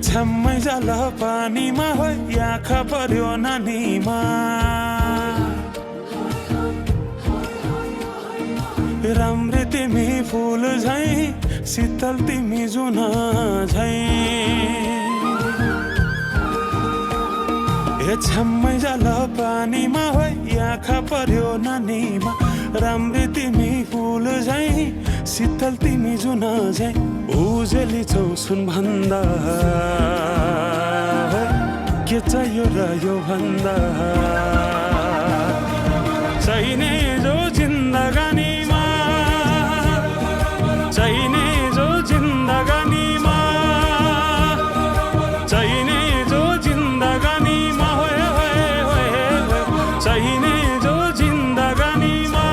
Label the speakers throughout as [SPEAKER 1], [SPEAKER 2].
[SPEAKER 1] छ्याम्मै जाल पानीमा हो आँखा पर्यो नानीमा राम्री तिमी फुल झै शीतल तिमी जुन झै छ्याम्मै जाल पानीमा हो आँखा पर्यो नानीमा राम्री तिमी फुल झै शीतल तिमी जुन झै उजेली छौ सुन भन्दा के चाहियो र यो भन्दा चाहिने जो जिन्दगानीमा चाहिने जो जिन्दगानीमा चाहिने जो जिन्दगानीमा होए होए होए चाहिने जो जिन्दगानीमा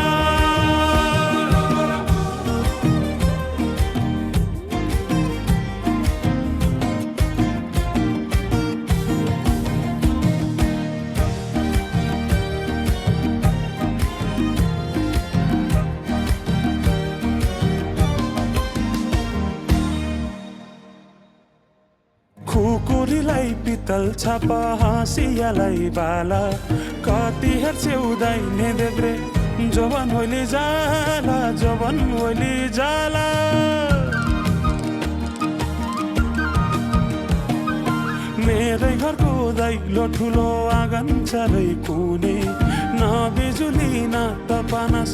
[SPEAKER 1] खुकुरीलाई पितल छाप हाँसियालाई बाला कति हेर्छ्यौदै ने देब्रे जोबन होली जाला जोबन होली जाला मेरै घरको दैलो ठुलो आँगन चारै कुने न बिजुली न त पानस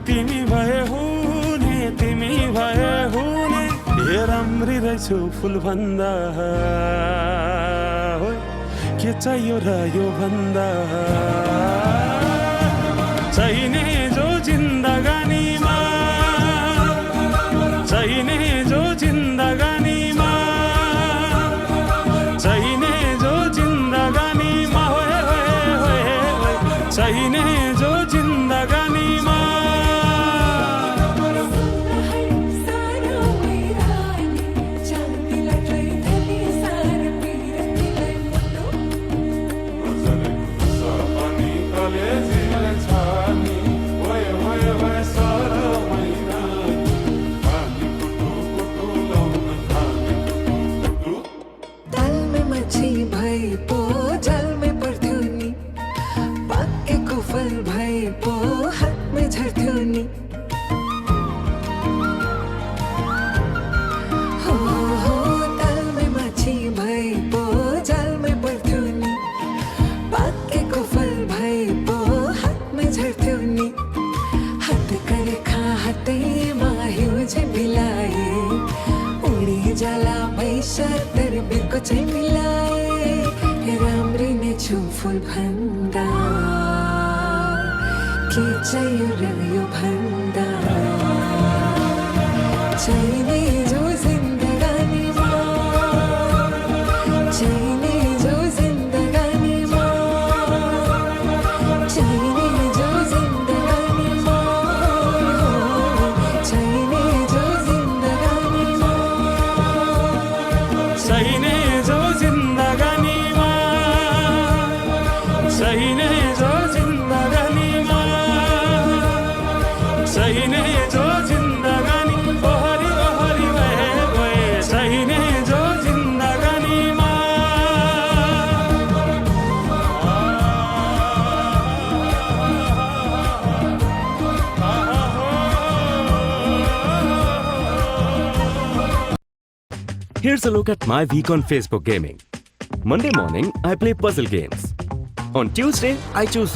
[SPEAKER 1] तिमी भए हुने तिमी भए हुने हे राम्री रहेछौ फुल भन्दा के चाहियो र यो भन्दा चाहिने जो जिन्दगानीमा चाहिने जो जिन्दगानीमा चाहिने जो जिन्दगानीमा होए होए होए चाहिने जो जिन्दगानीमा चाहिँ मिलाए राम्री नै छु फुल भन्दा के चाहियो र यो भन्दा चाहिने जो जिन्दगानीमा चाहिने जो जिन्दगानीमा चाहिने जो जिन्दगानीमा चाहिने जो जिन्दगानीमा चाहिने चाहिने जो जिन्दगानीमा चाहिने जो जिन्दगानी ओहरी ओहरी भए भए चाहिने जो जिन्दगानीमा
[SPEAKER 2] Here's a look at my week on Facebook gaming. Monday morning, I play puzzle games. On Tuesday, I choose